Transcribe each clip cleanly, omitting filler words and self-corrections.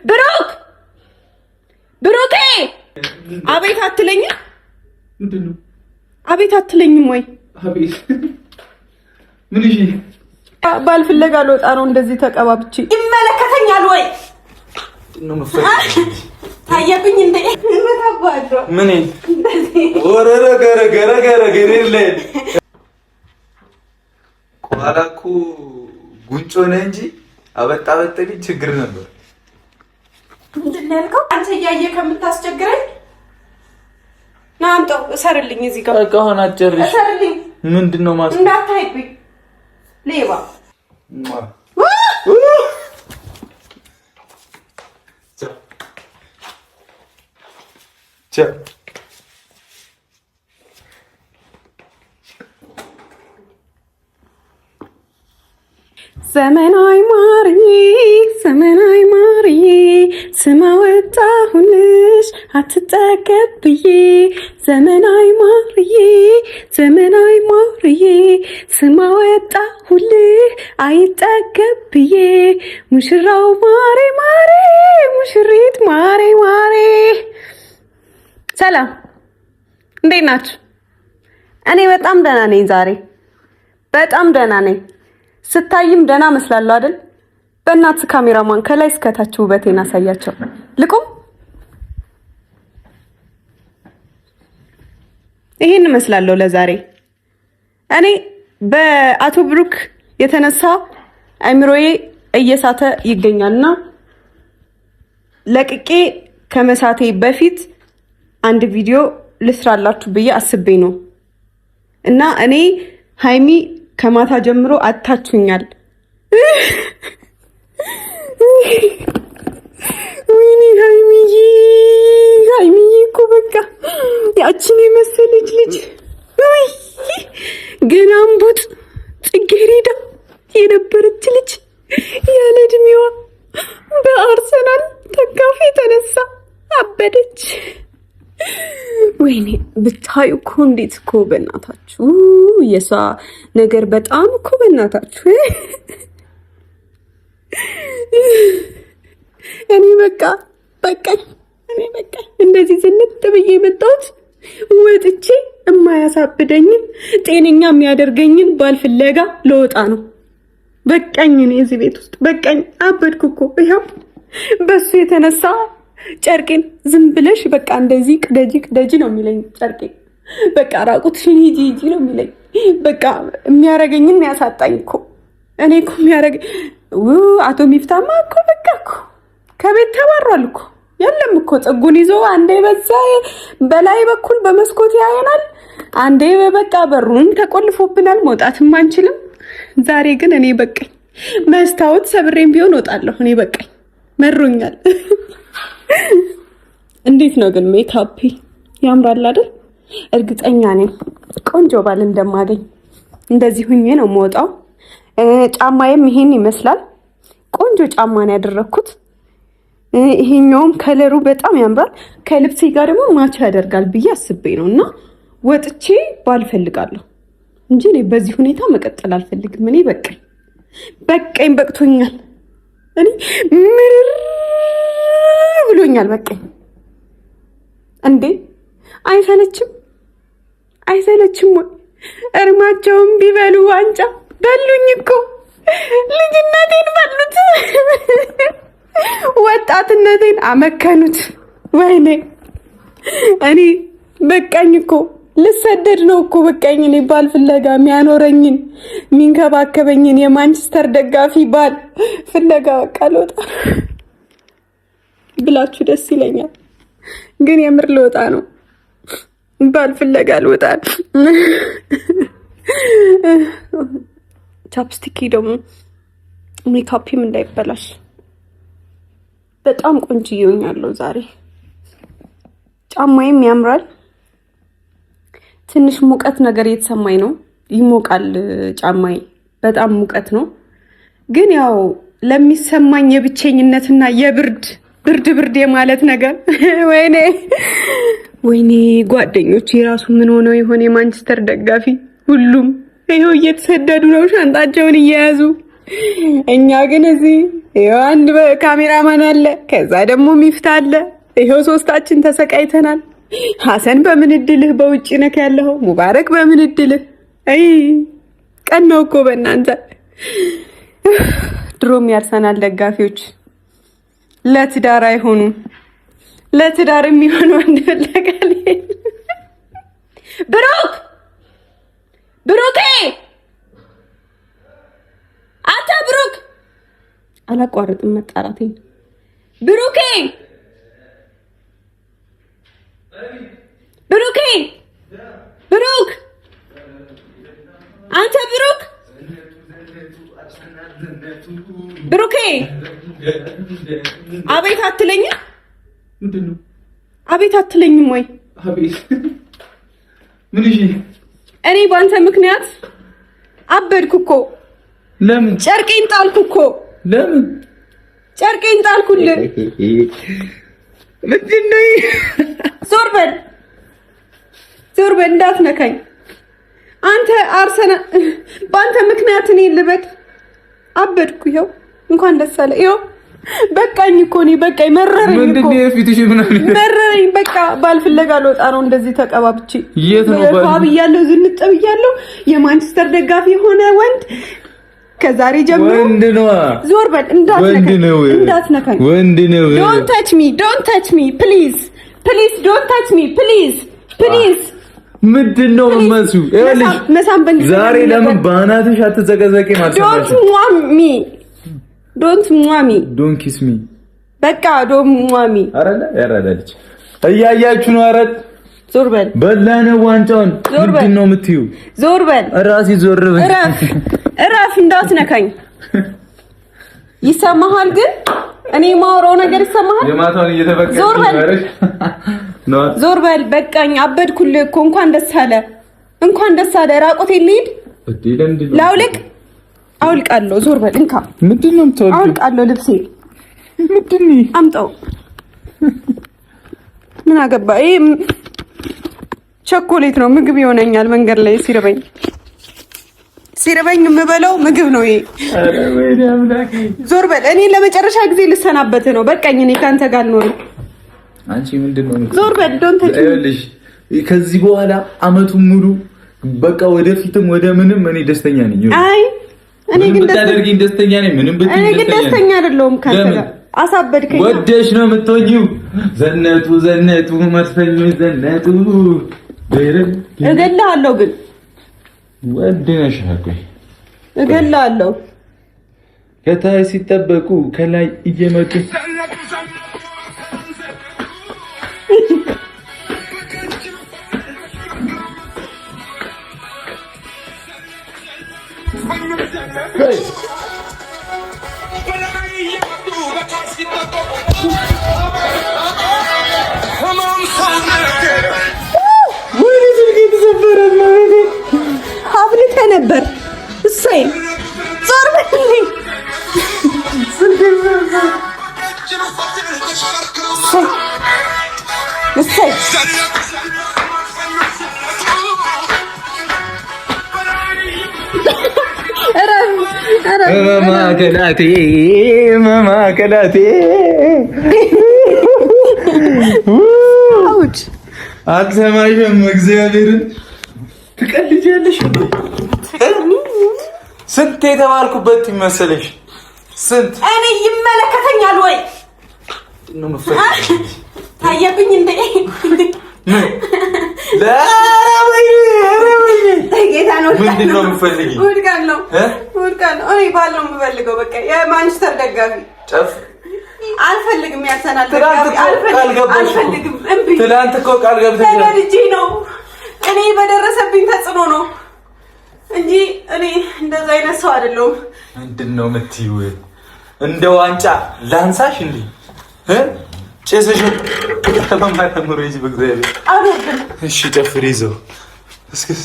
ብሩክ ብሩኬ አቤት አትለኝ? ምንድነው? አቤት አትለኝም ወይ? አቤት ምን ይሄ? ባል ፍለጋ ልወጣ ነው እንደዚህ ተቀባብቼ። ይመለከተኛል ወይ? ነው መፈለግ ታየብኝ እንዴ? መታባዶ ምን ወረረ ገረ ገረለ ቆላኩ ጉንጮ ነህ እንጂ አበጣበጠኝ ችግር ነበር። ምንድን ነው ያልከው? አንተ እያየ ከምታስቸግረኝ ና አምጣው እሰርልኝ። እዚህ ጋር በቃ አሁን አጨርሽ። እሰርልኝ። ምንድነው ማስ እንዳታይብኝ ሌባ ቻ ዘመናዊ ማርዬ ዘመናዊ ማርዬ ስማወጣሁልሽ አትጠገብዬ ዘመናዊ ማርዬ ዘመናዊ ማርዬ ስማወጣሁልሽ አይጠገብዬ ሙሽራው ማሬ ማሬ ሙሽሪት ማሬ ማሬ። ሰላም እንዴት ናችሁ? እኔ በጣም ደህና ነኝ። ዛሬ በጣም ደህና ነኝ። ስታይም ደህና መስላለሁ አይደል? በእናትህ ካሜራማን ከላይ እስከታች ውበቴን አሳያቸው። ልቁም። ይሄን መስላለሁ ለዛሬ። እኔ በአቶ ብሩክ የተነሳ አእምሮዬ እየሳተ ይገኛልና ለቅቄ ከመሳቴ በፊት አንድ ቪዲዮ ልስራላችሁ ብዬ አስቤ ነው እና እኔ ሃይሚ ከማታ ጀምሮ አታችሁኛል። ወይኔ ሃይሚዬ ሃይሚዬ እኮ በቃ ያቺን የመሰለች ልጅ ወይ ገና እምቡጥ ጽጌረዳ የነበረች ልጅ ያለ እድሜዋ በአርሰናል ተጋፊ የተነሳ አበደች። ወይኔ ብታዩ እኮ እንዴት እኮ በእናታችሁ የሷ ነገር በጣም እኮ በእናታችሁ እኔ በቃ እንደዚህ ዝንጥ ብዬ የመጣሁት ወጥቼ የማያሳብደኝን ጤነኛ የሚያደርገኝን ባል ፍለጋ ለወጣ ነው። በቃኝ። እኔ እዚህ ቤት ውስጥ በቃኝ። አበድኩ እኮ ይኸው በሱ የተነሳ ጨርቄን ዝም ብለሽ በቃ እንደዚህ ቅደጂ ነው የሚለኝ። ጨርቄን በቃ ራቁትሽን ሂጂ ነው የሚለኝ። በቃ የሚያረገኝን ያሳጣኝ እኮ እኔ እኮ የሚያረገኝ አቶ ሚፍታማ እኮ በቃ እኮ ከቤት ተባሯል እኮ። የለም እኮ ጽጉን ይዞ አንዴ በዛ በላይ በኩል በመስኮት ያየናል፣ አንዴ በቃ በሩን ተቆልፎብናል፣ መውጣትም አንችልም። ዛሬ ግን እኔ በቃኝ። መስታወት ሰብሬም ቢሆን እወጣለሁ። እኔ በቃኝ፣ መሮኛል። እንዴት ነው ግን ሜካፕ ያምራል አይደል? እርግጠኛ ነኝ ቆንጆ ባል እንደማገኝ። እንደዚህ ሁኜ ነው የምወጣው። ጫማዬም ይሄን ይመስላል። ቆንጆ ጫማ ነው ያደረኩት። ይሄኛውም ከለሩ በጣም ያምራል። ከልብሴ ጋር ደግሞ ማች ያደርጋል ብዬ አስቤ ነው እና ወጥቼ ባል ፈልጋለሁ እንጂ እኔ በዚህ ሁኔታ መቀጠል አልፈልግም። እኔ በቃኝ፣ በቅቶኛል። እኔ ምርር ብሎኛል። በቃኝ። እንዴ አይሰለችም ወይ? እርማቸውን ቢበሉ ዋንጫ በሉኝ እኮ ልጅነቴን በሉት፣ ወጣትነቴን አመከኑት። ወይኔ እኔ በቃኝ እኮ ልሰደድ ነው እኮ በቃኝ። እኔ ባል ፍለጋ የሚያኖረኝን የሚንከባከበኝን የማንቸስተር ደጋፊ ባል ፍለጋ በቃ ልወጣ ብላችሁ ደስ ይለኛል፣ ግን የምር ልወጣ ነው። ባል ፍለጋ ልወጣ። ቻፕስቲክ ደግሞ ሜካፕም እንዳይበላሽ በጣም ቆንጆ ይሆኛለሁ ዛሬ። ጫማዬም ያምራል። ትንሽ ሙቀት ነገር እየተሰማኝ ነው። ይሞቃል ጫማዬ፣ በጣም ሙቀት ነው። ግን ያው ለሚሰማኝ የብቸኝነትና ብርድ የማለት ነገር ወይኔ ጓደኞቼ የራሱ ምን ሆነው የሆነ የማንቸስተር ደጋፊ ሁሉም ይሄው እየተሰደዱ ነው ሻንጣቸውን እየያዙ። እኛ ግን እዚህ ይኸው አንድ ካሜራማን አለ፣ ከዛ ደግሞ ሚፍታ አለ። ይኸው ሶስታችን ተሰቃይተናል። ሐሰን በምን እድልህ በውጭ ነክ ያለው፣ ሙባረክ በምን እድልህ። አይ ቀን ነው እኮ በእናንተ። ድሮም ያርሰናል ደጋፊዎች ለትዳር አይሆኑም። ለትዳር የሚሆን ወንድ ፈለጋል። ብሩኬ አታ ብሩክ አላቋርጥም መጣራቴን። ብሩክ አንተ ብሩኬ አቤት አትለኝም? ምንድነው? አቤት አትለኝም ወይ? አቤት ምን ይሄ? እኔ ባንተ ምክንያት አበድኩ እኮ። ለምን? ጨርቄን ጣልኩ እኮ። ለምን? ጨርቄን ጣልኩልህ። ምንድነው? ዞር በል እንዳትነካኝ። አንተ አርሰናል ባንተ ምክንያት እኔ ልበድ አበድኩ። ይኸው እንኳን ደስ አለ። ይኸው በቃኝ እኮ እኔ በቃኝ፣ መረረኝ እኮ። ምንድነው የፊትሽ ምናምን መረረኝ። በቃ ባልፍለጋ ልወጣ ነው እንደዚህ ተቀባብቼ። የት ነው ብያለሁ፣ ዝንጥ ብያለሁ። የማንቸስተር ደጋፊ የሆነ ወንድ ከዛሬ ጀምሮ ወንድ ነው። ዞር በል እንዳትነካኝ። ወንድ ነው። ዶንት ታች ሚ ፕሊዝ ዶንት ታች ሚ ፕሊዝ። ምንድነው መሱ? መሳም ዛሬ ለምን ባናትሽ አትዘቀዘቂ? ዶንት ሟሚ ዶንት ኪስ ሚ። በቃ ዶንት ሟሚ። አረለ ያራዳልች እያያችሁ ነው። አረድ ዞር በል በላነው ዋንጫውን። ምንድነው የምትዩ? ዞር በል ራሲ ዞር በል። እረፍ እንዳትነካኝ። ይሰማሃል? ግን እኔ ማውራው ነገር ይሰማሃል? የማታውን እየተበቀለ ዞር በል በቃኝ። አበድኩልህ እኮ። እንኳን ደስ አለ። ራቆቴን ልሂድ? ላውልቅ? አውልቃለሁ። ዞር በል። እንካ። ምንድነው የምትወልቀው? አውልቃለሁ ልብሴ። ምንድነው? አምጣው። ምን አገባ? ይሄ ቸኮሌት ነው፣ ምግብ ይሆነኛል መንገድ ላይ ሲርበኝ የምበላው ምግብ ነው ይሄ። አረ ወይኔ አምላኬ። ዞር በል። እኔ ለመጨረሻ ጊዜ ልሰናበት ነው። በቃኝ። እኔ ካንተ ጋር አልኖርም። አንቺ ምንድነው? ዞር በል። ዶንት ታች። ከዚህ በኋላ አመቱን ሙሉ በቃ ወደፊትም ወደ ምንም እኔ ደስተኛ ነኝ። አይ እኔ ግን ደስተኛ ነኝ። ምንም ብትይ እኔ ግን ደስተኛ አይደለሁም ካንተ ጋር። አሳበድከኝ። ወደሽ ነው የምትሆኚው። ዘነጡ መስፈኝ ዘነጡ። እገልሃለሁ ግን ወደሽ አቆይ እገልሃለሁ። ከታይ ሲጠበቁ ከላይ እየመጡ አብልተህ ነበር። እሰይ ዞር በል። እሰይ መማከላቴ አልሰማሽም? እግዚአብሔርን ትቀልጃለሽ። ስንት የተባልኩበት ይመሰለሽ? ስንት እኔ ይመለከተኛል ወይ ነው መፈለግ ታየብኝ እንዴ? ምንድነው የምፈልጊው? ወድቃለሁ። እኔ ባል ነው የምፈልገው። በቃ የማንቸስተር ደጋፊ አልፈልግም። ያርሰናል ደጋፊ አልፈልግም። እምቢ። ትናንት እኮ ቃል ገብተሽ ተገድጄ ነው። እኔ በደረሰብኝ ተጽዕኖ ነው እንጂ እኔ እንደዛ አይነት ሰው አይደለሁም። ምንድነው የምትይው? እንደ ዋንጫ ላንሳሽ እንዴ? ጭስሽ ተማማተምሮ ይዚ በእግዚአብሔር አልወድም። እሺ ጨፍሪ፣ ይዘው እስክስ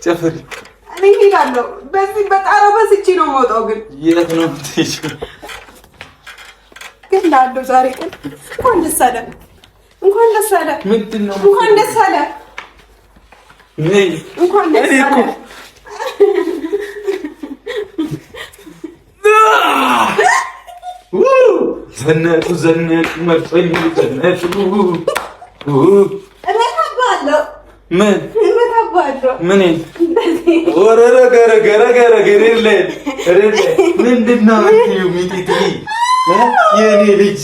ጨፍሪ። እኔ እሄዳለሁ። በዚህ በጣራው በስቺ ነው የምወጣው። ግን የት ነው የምትሄጂው? ግን ላለው ዛሬ ቀን እንኳን ደስ አለ። ምንድነው? እንኳን ደስ አለ። ነይ እንኳን ደስ አለ። ዘነጡ መጥፈኝ ዘነጡ ምን ወረረ ገረ ምንድን ነው ሚጢጢ የኔ ልጅ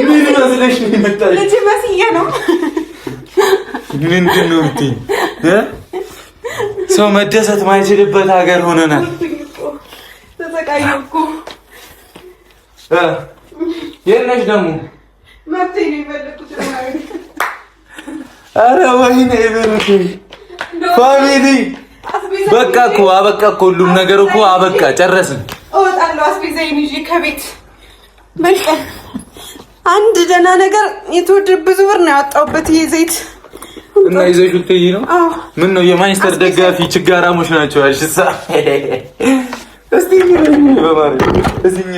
ምን መስለሽ ነው የመጣሽ? ልጅ መስዬ ነው። ምንድን ነው የምትይኝ? ሰው መደሰት ማይችልበት ሀገር ሆነናል። ተሰቃየሁ እኮ። የት ነሽ ደግሞ? መብቴ ነው የፈለኩት። ኧረ ወይኔ ብሩኬ ፋሚሊ በቃ እኮ አበቃ እኮ ሁሉም ነገር እኮ አበቃ፣ ጨረስን። እወጣለሁ አስቤዛዬን ይዤ ከቤት። በቃ አንድ ደህና ነገር የተወደደ ብዙ ብር ነው ያወጣሁበት ይሄ ዘይት እና ይዘሽ ልትይ ነው? ምን ነው የማንቸስተር ደጋፊ ችጋራሞች ናቸው አልሽሳ? እስቲ በማለት እዚህኝ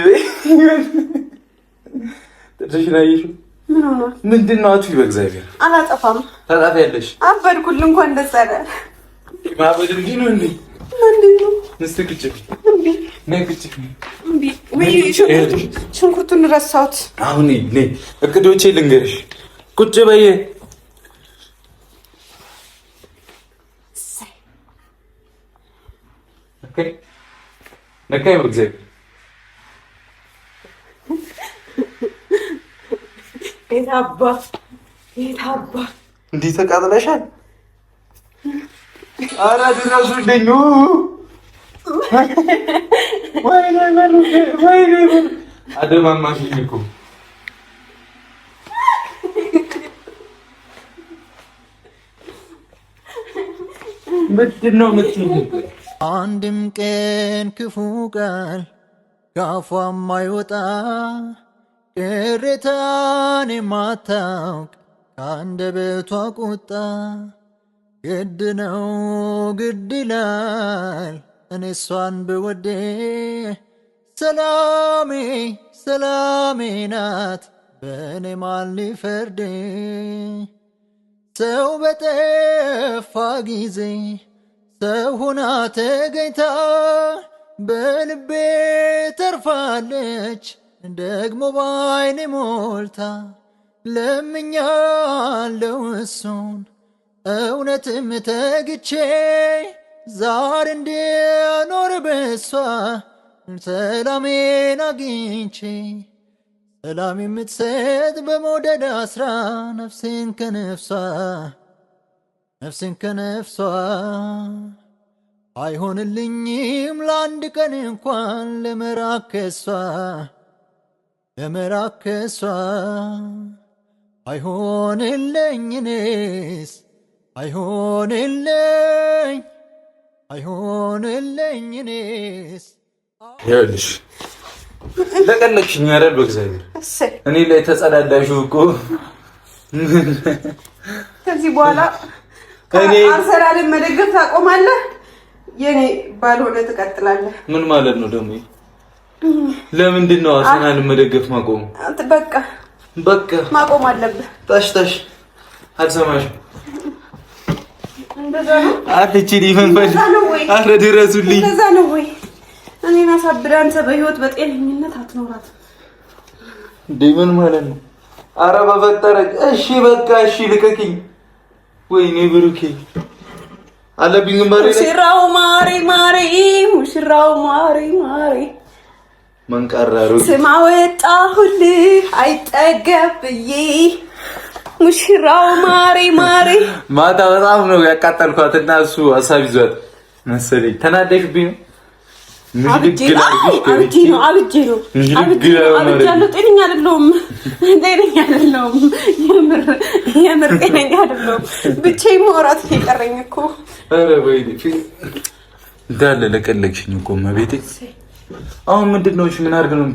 ትንሽ ናይሽ ምን ሆነ? ምንድን ነው አትይ? በእግዚአብሔር አላጠፋም። ታጣፊያለሽ። አበድኩልህ እንኳን ደስ አለ። ማበድ እንዴ ነው እንዴ? ምንድን ነው? ንስተክጭ እምቢ ነግጭ እምቢ። ወይ ሽንኩርቱን ረሳሁት። አሁን ነይ እቅዶቼ ልንገርሽ። ቁጭ በየ ነካይ በእግዚአብሔር የታባ እንዲህ ተቃጥለሻል። ኧረ ድረሱልኝ። ወይኔ አደማማሽኝ እኮ ምንድን ነው የምትይኝ? አንድም ቀን ክፉ ቃል ከአፏ የማይወጣ ቅሬታን የማታውቅ ከአንደበቷ ቁጣ ግድ ነው ግድ ይላል እኔ እሷን ብወዴ ሰላሜ ሰላሜ ናት በእኔ ማን ሊፈርድ ሰው በጠፋ ጊዜ ሰው ሆና ተገኝታ በልቤ ተርፋለች ደግሞ ባይኔ ሞልታ ለምኛለው እሱን እውነትም ተግቼ ዛሬ እንዲኖር በሷ ሰላሜን አግኝቼ ሰላም የምትሰጥ በመውደድ አስራ ነፍሴን ከነፍሷ አይሆንልኝም ለአንድ ቀን እንኳን ለመራቅ ከሷ አይሆንልኝ እኔስ አይሆንልኝ እኔስ። ይኸውልሽ ለቀለቅሽኝ አይደል? በእግዚአብሔር እኔ ላይ ተጸዳዳሽው እኮ ከዚህ በኋላ አርሰናልን መደገፍ ታቆማለህ፣ የኔ ባልሆነ ትቀጥላለህ። ምን ማለት ነው ደግሞ? ለምንድን ነው አርሰናልን መደገፍ ማቆም? በቃ ማቆም አለብህ። ታሽ አልሰማሽም? እንደዛ ነው። አትችሪ መንፈስ። አረ ድረሱልኝ። እንደዛ ነው ወይ? እኔን አሳብደህ አንተ በህይወት በጤነኝነት አትኖራት እንዴ? ምን ማለት ነው? አረ በፈጠረኝ። እሺ በቃ እሺ ልቀቂኝ። ወይኔ ብሩኬ አለብኝ ግንባሬ ላይ ሙሽራው ማሬ መንቀራሩ ስማ ወጣሁልህ አይጠገብዬ ሙሽራው ማሬ ማታ በጣም ነው ያቃጠልኳትና እሱ ሀሳብ ይዟት መሰለኝ። ተናደሽብኝ ነው? አብጄ ነው። ጤነኛ አይደለሁም። የምር ጤነኛ አይደለሁም። ብቻዬን ማውራት የቀረኝ እኮ። ኧረ ወይኔ እንዳለ ለቀለቅሽኝ እኮ መቤቴ። አሁን ምንድን ነው? እሺ ምን አድርገህ ነው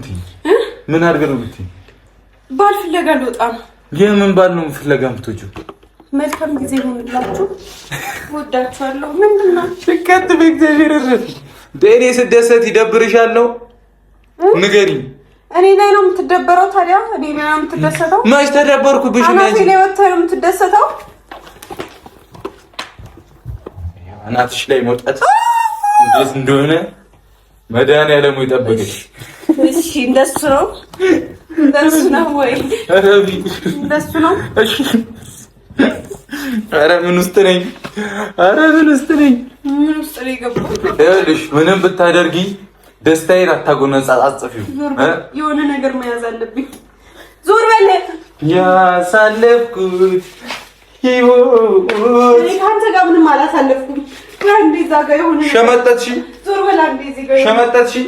የምትይኝ? ባል ፍለጋ ልወጣ ነው። የምን ባል ነው ፍለጋ የምትወጪው? መልካም ጊዜ ይሁንላችሁ። ወዳችኋለሁ። ምንድን ነው ልቀጥ በእግዚአብሔር እኔ ስደሰት ይደብርሻል ነው? ንገሪኝ። እኔ ላይ ነው የምትደበረው? ታዲያ እኔ ላይ ነው የምትደሰተው? መች ተደበርኩብሽ? አናቴ ላይ ወጥተህ ነው የምትደሰተው? አናትሽ ላይ መውጣት እንዴት እንደሆነ መድኃኒዓለም ይጠብቅሽ። እሺ እንደሱ ነው ወይ? እንደሱ ነው። እሺ ኧረ ምን ውስጥ ነኝ? ምን ውስጥ ነኝ የገባሁት? ይኸውልሽ ምንም ብታደርጊ ደስታዬን አታጎናጽፊው። የሆነ ነገር መያዝ አለብኝ። ዞር በል። ያሳለፍኩት ህይወት እኔ ከአንተ ጋር ምንም አላሳለፍኩም። አንዴ እዛ ጋር የሆነ ሸመጠጥሽኝ። ዞር በል። አንዴ እዚህ ጋር ሸመጠጥሽኝ።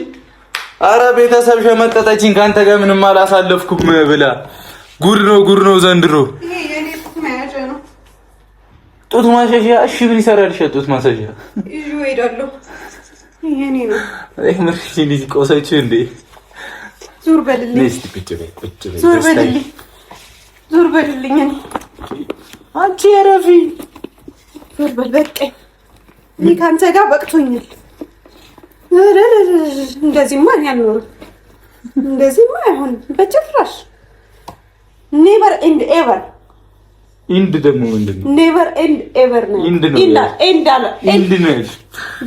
ኧረ ቤተሰብ ሸመጠጠችኝ። ከአንተ ጋር ምንም አላሳለፍኩም ብላ ጉድ ነው ዘንድሮ። ይሄ የኔ ጡት መያዣ ነው። ጡት ማሸሻ? እሺ ምን ይሰራልሽ? ጡት ማሸሻ ይዤ እሄዳለሁ። የኔ ነው። ምርሽ ልጅ ቆሰች እንዴ? ዞር በልልኝ። እስቲ ቁጭ በይ። ዞር በልልኝ። አንቺ አረፊ። ዞር በል። በቃኝ። እኔ ከአንተ ጋር በቅቶኛል። እንደዚህማ እኔ አልኖርም። እንደዚህማ አይሆንም በጭራሽ። ኔቨር ኤንድ ኤቨር። ኢንድ ደግሞ ምንድን ነው? ኔቨር ኤንድ ኤቨር ነው። ኢንድ ነው።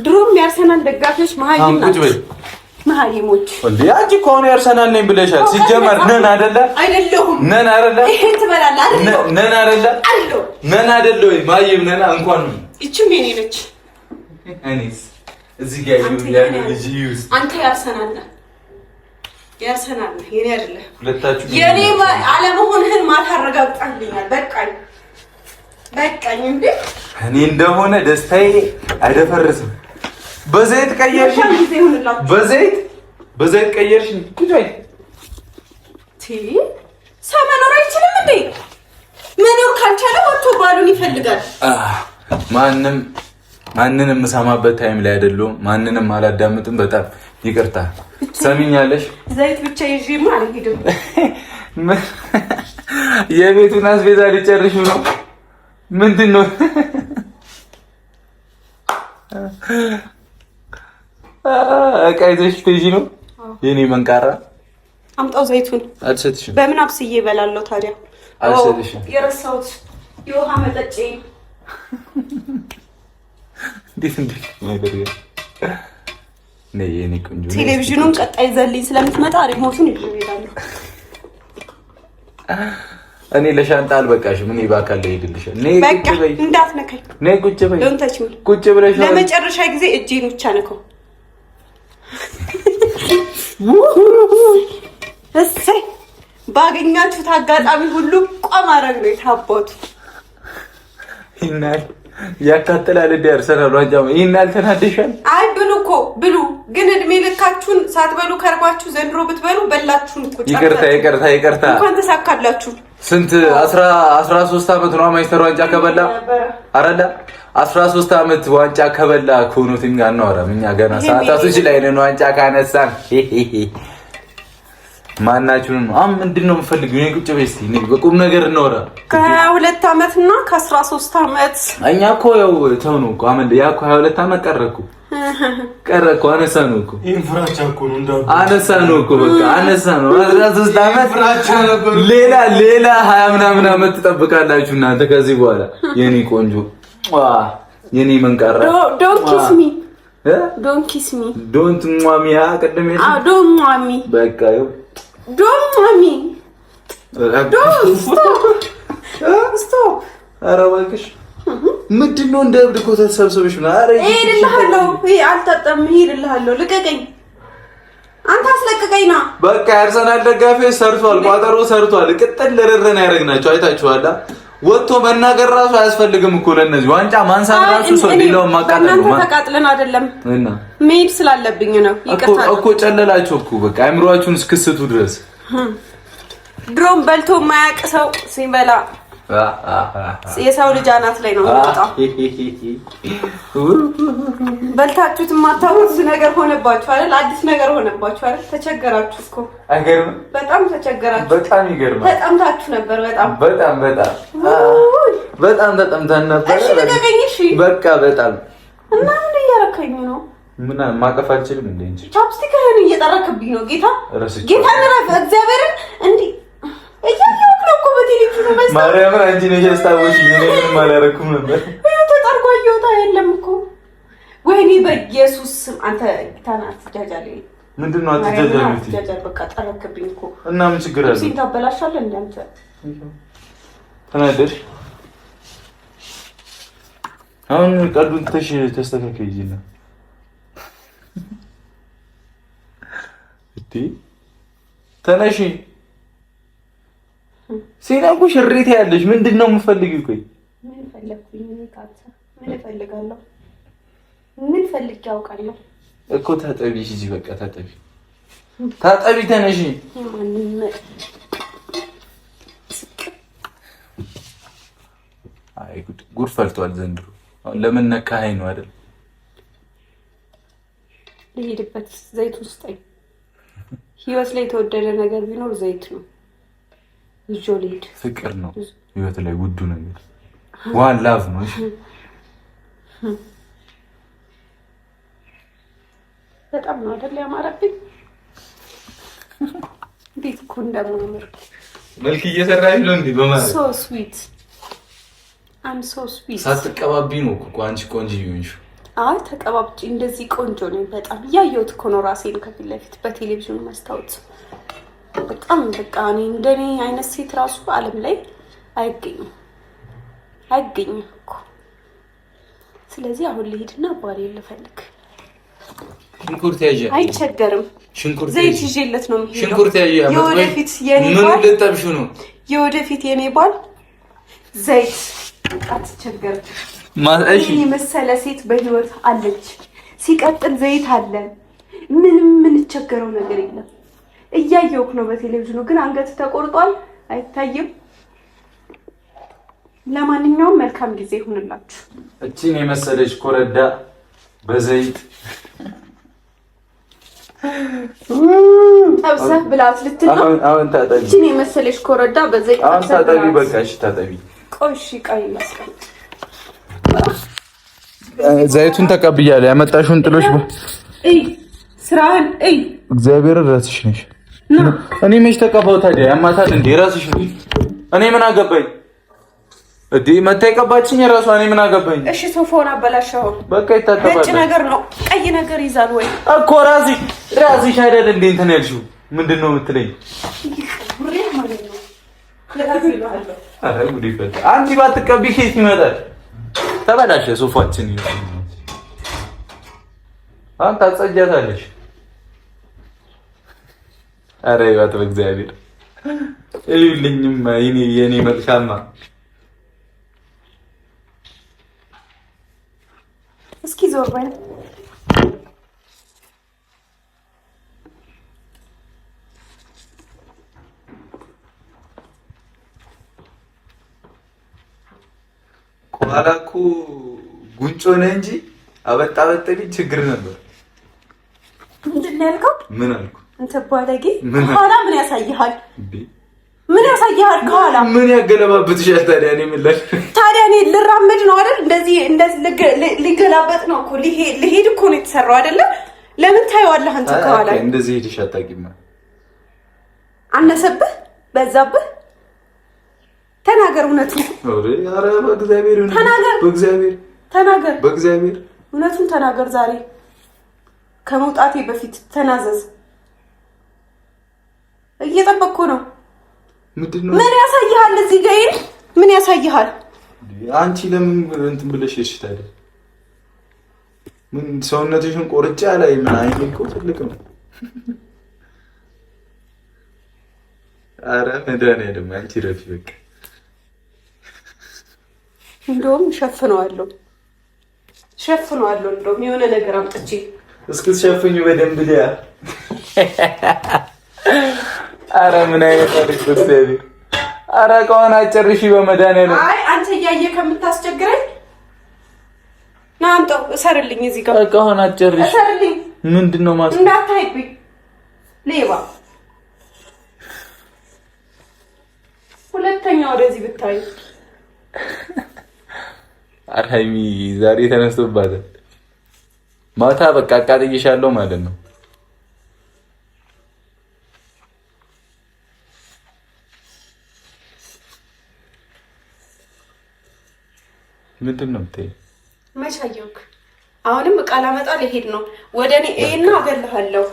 ድሮም የአርሰናል ደጋፊዎች መሀይም ናቸው። መሀይሞች እንዴ! አንቺ እኮ ነው የአርሰናል ነኝ ብለሻል። ሲጀመር ነን አይደለ? አይደለሁም። ነን አይደለ? ይሄን ትበላለህ አይደለ? ነን አይደለ? አሎ ነን አይደለ? ወይ ማየም ነን። እንኳን እቺም የኔ ነች። እኔስ እዚህ ጋር ያለ ልጅ ይውስ አንተ የአርሰናል ነህ። የአርሰናል ነህ። የኔ አይደለ? ሁለታችሁ የኔ አለመሆንህን ማታረጋግጣልኛል። በቃኝ እንዴ! እኔ እንደሆነ ደስታዬ አይደፈርስም። በዘይት ቀየርሽኝ። በዘይት ቀየርሽኝ። ቁጭይ ሰው መኖር አይችልም እንዴ? መኖር ካልቻለ ወጥቶ ባሉን ይፈልጋል። ማንንም የምሰማበት ታይም ላይ አይደለሁም። ማንንም አላዳምጥም። በጣም ይቅርታ። ሰሚኛለሽ? ዘይት ብቻ ይዤማ አልሄድም። የቤቱን አስቤዛ ሊጨርሹ ነው። ምንድን ነው? እቃ ይዘሽ ትሄጂ ነው? የኔ መንቃራ አምጣው ዘይቱን። አልሰጥሽም። በምን አብስዬ እበላለሁ ታዲያ? አልሰጥሽም። የረሳሁት የውሃ መጠጬ። እንዴት ነገር ነይ የኔ ቆንጆ። ቴሌቪዥኑን ቀጣይ ዘልኝ ስለምትመጣ ሪሞቱን ይዤ እሄዳለሁ። እኔ ለሻንጣ አልበቃሽም። እኔ በአካል ላይ ሄድልሻል። ነይ ቁጭ በይ። እንዳትነካኝ። ነይ ቁጭ በይ። ቁጭ ብለሽ ለመጨረሻ ጊዜ እጄን ብቻ ነካው። እሰይ ባገኛችሁት አጋጣሚ ሁሉ ቆማረግ ነው የታባቱ። ይናል ያካተላል እንደ አርሰናል ዋንጫ። ይናል ተናደሻል። አይ ብሉ እኮ ብሉ፣ ግን እድሜ ልካችሁን ሳትበሉ ከርባችሁ ዘንድሮ ብትበሉ በላችሁን እኮ። ይቅርታ እንኳን ተሳካላችሁ። ስንት 13 አመት ነው ማይስተር ዋንጫ ከበላ አረዳ 13 አመት ዋንጫ ከበላ ኮኖቲም ጋር ነው። አረ እኛ ገና ሰዓታቶች ላይ ነን። ዋንጫ ካነሳን ማናችሁን ምንድነው የምፈልገው? እኔ ቁጭ በይ እስቲ በቁም ነገር እናወራ። ከ2 አመት እና ከ13 አመት እኛ እኮ ያው ተው ነው እኮ አመል ያ እኮ 22 አመት ቀረኩ አነሳነው እኮ ኢንፍራቻ እኮ ነው እንዳው አነሳነው እኮ በቃ አነሳነው። 13 አመት ሌላ 20 ምናምን አመት ትጠብቃላችሁ እናንተ ከዚህ በኋላ። የኔ ቆንጆ የኔ መንቃራ ዶንት ኪስ ሚ ዶንት ሟሚያ ቀደም ይሄ ዶንት ሟሚ በቃ ይኸው ዶንት ሟሚ ስቶፕ። ኧረ እባክሽ ምንድነው እንደ እብድ እኮ ተሰብስበሽ ነው? ኧረ እሄድልሃለሁ። አልታጠም። እሄድልሃለሁ። ልቀቀኝ። አንተ አስለቀቀኝ ና። በቃ የአርሰናል ደጋፊ ሰርቷል፣ ቋጠሮ ሰርቷል። ቅጥል ለረረና ያረግናቸው አይታችኋላ። ወጥቶ መናገር ራሱ አያስፈልግም እኮ ለነዚህ ዋንጫ ማንሳት ራሱ ሰው ሌላው ማቃጠል ነው። እናንተ ተቃጥለን አይደለም እና መሄድ ስላለብኝ ነው። ይቅርታ እኮ ጨለላችሁ እኮ በቃ አይምሮአችሁን እስክስቱ ድረስ። ድሮም በልቶ የማያውቅ ሰው ሲበላ የሰው ልጅ አናት ላይ ነው የሚወጣው። በልታችሁት የማታውቁት ነገር ሆነባችሁ አይደል? አዲስ ነገር ሆነባችሁ አይደል? ተቸገራችሁ እኮ። አይገርምም? በጣም ተቸገራችሁ። በጣም ይገርማል። ተጠምታችሁ ነበር። በጣም ተጠምተን ነበር። እሺ ልቀቀኝ። እሺ በቃ በጣም እና ምን እያረከኝ ነው? ምን ማቀፍ አልችልም እንዴ? እንጂ ቻፕስቲክህን እየጠረክብኝ ነው። ጌታ ረፈ እግዚአብሔርን እንዲህ እያየሁት ነው እኮ በቴሌቪዥኑ። ማርያምን አንቺ ነሽ ያስታወሽኝ። እኔ ምንም አላረኩም ነበር። ተጠርጎ እየወጣ የለም እኮ። ወይኔ በኢየሱስ ስም አንተ ጌታን አትጃጃለኝ። ምንድን ነው አትጃጃል። በቃ ጠረክብኝ እኮ እና ምን ችግር አለ? ሲን ታበላሻለህ እንዴ አንተ? ተናደድሽ? አሁን ቀዱን ተስተካከይና እቴ ተነሺ። ሲናቁ ሽሪት ያለሽ ምንድነው የምፈልጊው? ቆይ ምን ፈለኩኝ? ምን እፈልጋለሁ? ምን ፈልግ ያውቃለሁ እኮ። ታጠቢ እዚህ በቃ ታጠቢ፣ ታጠቢ። ተነሺ። አይ ጉድ ፈልቷል ዘንድሮ። ለምን ነካኸኝ ነው አይደል? ልሄድበት ዘይት ውስጥ ህይወት ላይ የተወደደ ነገር ቢኖር ዘይት ነው። ይዞ ልሄድ። ፍቅር ነው ህይወት ላይ ውዱ ነገር። ዋን ላቭ ነው። እሺ በጣም ነው አይደል ያማረብኝ። እንዴት እኮ እንደማምር መልክ እየሰራሽ ነው እንዴ? በማለት ሶ ስዊት አም ሶ ስዊት። ሳትቀባቢ ነው እኮ አንቺ ቆንጆ ይሆንሽ። አይ ተቀባብጪ እንደዚህ ቆንጆ ነኝ በጣም። ያየሁት እኮ ነው ራሴን ከፊት ለፊት በቴሌቪዥን መስታወት። በጣም በቃ እኔ እንደኔ አይነት ሴት ራሱ ዓለም ላይ አይገኝም እኮ። ስለዚህ አሁን ልሄድና ባሌ ልፈልግ። ሽንኩርት ያዥ። አይቸገርም። ሽንኩርት ዘይት ይዤለት ነው የሚሄደው። ሽንኩርት ያዥ። የወደፊት የኔ ባል ምን ልጠብሹ ነው? የወደፊት የኔ ባል ዘይት አትቸገርም። ማለሽ የመሰለ ሴት በህይወት አለች። ሲቀጥል ዘይት አለ። ምንም የምንቸገረው ነገር የለም። እያየሁህ ነው በቴሌቪዥኑ፣ ግን አንገት ተቆርጧል አይታይም። ለማንኛውም መልካም ጊዜ ይሁንላችሁ። እቺን የመሰለች ኮረዳ በዘይት ጠብሰህ ብላት ልትል ነው። አሁን ታጠቢ። እቺን የመሰለች ኮረዳ በዘይት አሁን ታጠቢ። በቃ እሺ ታጠቢ። ቆይ እሺ ቃይ መስከም ዘይቱን ተቀብያለሁ። ያመጣሽውን ጥሎሽ ስራህን እግዚአብሔር ራስሽ ነሽ። እኔ መች ተቀባው ታዲያ? ያማታል እንዴ? ራስሽ ነሽ። እኔ ምን አገባኝ እንዴ? መታ የቀባችኝ ራሷ። እኔ ምን አገባኝ? እሺ ሶፋውን አበላሻው። በቃ ይታጠባል። ነጭ ነገር ነው ቀይ ነገር ይዛል ወይ እኮ ራስሽ አይደል እንዴ እንትን ያልሽው? ምንድነው የምትለኝ? ጉሬ ማለት ነው ለታዝይላለው። አረ ጉዴ ፈታ። አንቺ ባትቀቢ ኬት ይመጣል? ተበላሸ ሶፋችን ይላል። አንተ ታጸጃታለሽ። አረ ይዋት በእግዚአብሔር እዩልኝማ የኔ መልካማ። እስኪ ዞር በል። ከኋላ እኮ ጉንጮ ነህ እንጂ አበጣበጠኝ ችግር ነበር። ምንድን ነው ያልከው? ምን አልኩ? አንተ ባለጌ። ከኋላ ምን ያሳይሃል? ምን ያሳይሃል? ከኋላ ምን ያገለባብጥሻል ታዲያ? እኔ ምን ላይ ታዲያ እኔ ልራመድ ነው አይደል? እንደዚህ ሊገላበጥ ነው እኮ ሊሄድ እኮ ነው የተሰራው አይደለ? ለምን ታየዋለህ አንተ ከኋላ? እንደዚህ ሄድሽ አታውቂም። አነሰብህ? በዛብህ? ተናገር እውነቱን። ኧረ በእግዚአብሔር ተናገር። በእግዚአብሔር ተናገር። በእግዚአብሔር እውነቱን ተናገር። ዛሬ ከመውጣቴ በፊት ተናዘዝ። እየጠበቅኩ ነው። ምንድነው? ምን ያሳይሃል? እዚህ ጋር ምን ያሳይሃል? አንቺ ለምን እንትን ብለሽ እሺ ታዲያ? ምን ሰውነትሽን ቆርጬ ላይ ምን አይኔ እኮ ትልቅ ነው። ኧረ መድኃኒዓለም አንቺ ረፊ በቃ። እንደውም ሸፍነዋለሁ። እንደውም የሆነ ነገር አምጥቼ እስክትሸፍኙ በደንብ ሊያ። ኧረ ምን አይነት አሪፍ በእግዚአብሔር። ኧረ እቃውን አጨርሺ በመድኃኒዓለም። አይ አንተ እያየህ ከምታስቸግረኝ ና አምጣው እሰርልኝ። እዚህ ጋር እቃውን አጨርሺ። እሰርልኝ። ምንድነው ማለት? እንዳታይብኝ ሌባ። ሁለተኛ ወደዚህ ብታይ። ኧረ ሀይሚ ዛሬ ተነስቶባታል። ማታ በቃ አቃጥዬሻለሁ ማለት ነው። ምንድን ነው የምትይኝ? መች አየሁክ? አሁንም ዕቃ ላመጣ ልሄድ ነው። ወደ እኔ እና አገልሃለሁ።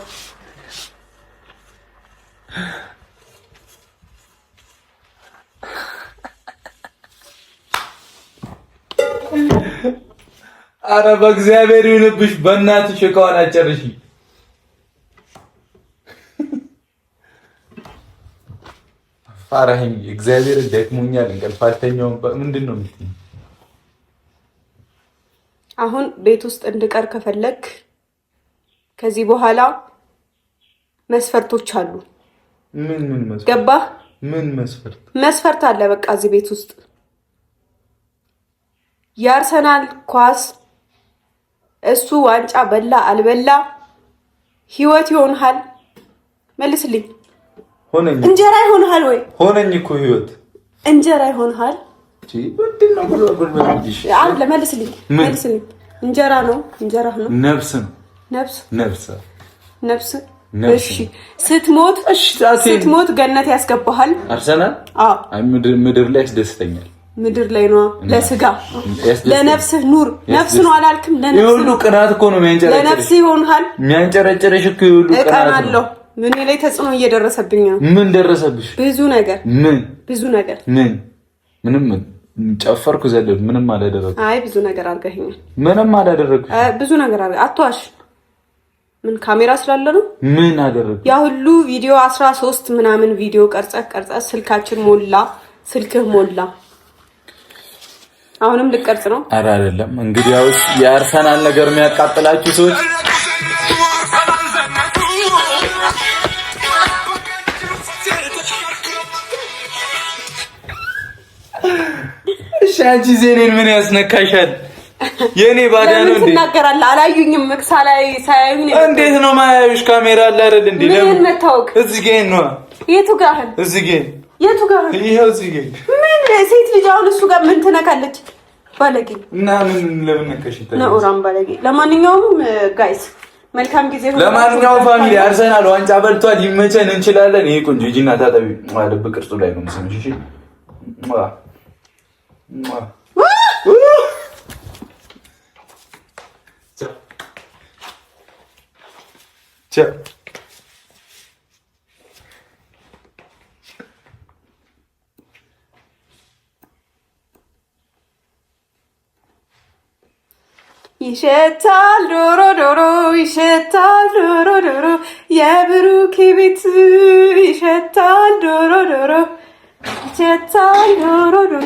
ኧረ በእግዚአብሔር ይሁንብሽ፣ በእናትሽ እቃዋን አጨርሺ። ፋራህኝ እግዚአብሔር ደክሞኛል፣ እንቅልፍ አልተኛውም። ምንድን ነው የምትይኝ? አሁን ቤት ውስጥ እንድቀር ከፈለክ ከዚህ በኋላ መስፈርቶች አሉ። ምን መስፈርት? ገባህ? ምን መስፈርት? መስፈርት አለ። በቃ እዚህ ቤት ውስጥ የአርሰናል ኳስ እሱ ዋንጫ በላ አልበላ ህይወት ይሆንሃል። መልስልኝ። ሆነኝ እንጀራ ይሆንሃል ወይ? ሆነኝ እኮ ህይወት እንጀራ ይሆንሃል። ምንድን ነው ብሎ አለ። መልስልኝ። እንጀራ ነው። እንጀራ ነው። ነፍስ ነው። ነፍስ። እሺ ስትሞት ገነት ያስገባሃል አርሰናል። አይ ምድር ላይ ያስደስተኛል። ምድር ላይ ነው ለስጋ ለነፍስህ ኑር። ነፍስ ነው አላልክም? ለነፍስ ይሁሉ ቅናት እኮ ነው የሚያንጨረጭርሽ። ለነፍስ ይሆንሃል የሚያንጨረጭርሽ እኮ ይሁሉ ቅናት ነው። ምን ላይ ተጽዕኖ እየደረሰብኝ ነው? ምን ደረሰብሽ? ብዙ ነገር። ምንም ጨፈርኩ ዘለል ምንም አላደረኩ። አይ ብዙ ነገር አድርገኸኛል። ምንም አላደረኩ። ብዙ ነገር አትዋሽ። ምን ካሜራ ስላለ ነው? ምን አደረኩ? ያ ሁሉ ቪዲዮ 13 ምናምን ቪዲዮ ቀርጸህ ስልካችን ሞላ፣ ስልክህ ሞላ። አሁንም ልቀርጽ ነው? ኧረ አይደለም። እንግዲህ ያው የአርሰናል ነገር የሚያቃጥላችሁ ሰዎች እሺ፣ አንቺ ዜኔን ምን ያስነካሻል? የኔ ባዳ ነው እንዴ? ትናገራለህ? አላዩኝም። መክሳ ላይ ሳያዩኝ ነው። እንዴት ነው ማያዩሽ? ካሜራ አለ አይደል እንዴ? ለምን መታወቅ? እዚህ ጋር ነው። የቱ ጋር? እዚህ ጋር። የቱ ጋር? ይሄው እዚህ ጋር። ምን ሴት ልጅ አሁን እሱ ጋር ምን ትነካለች? ባለጌ እና ምን ለምን ነከሽ? ነውራም ባለጌ። ለማንኛውም ጋይስ መልካም ጊዜ ሆነ። ለማንኛውም ፋሚሊ አርሰናል ዋንጫ በልቷል። ይመቸን እንችላለን። ይሄ ቆንጆ ጂና ታጠቢ ልብ ቅርጹ ላይ ነው መስለሽ። እሺ ይሸታል ዶሮ ዶሮ ይሸታል ዶሮ ዶሮ የብሩክ ቤት ይሸታል ዶሮ ዶሮ ይሸታል ዶሮ ዶሮ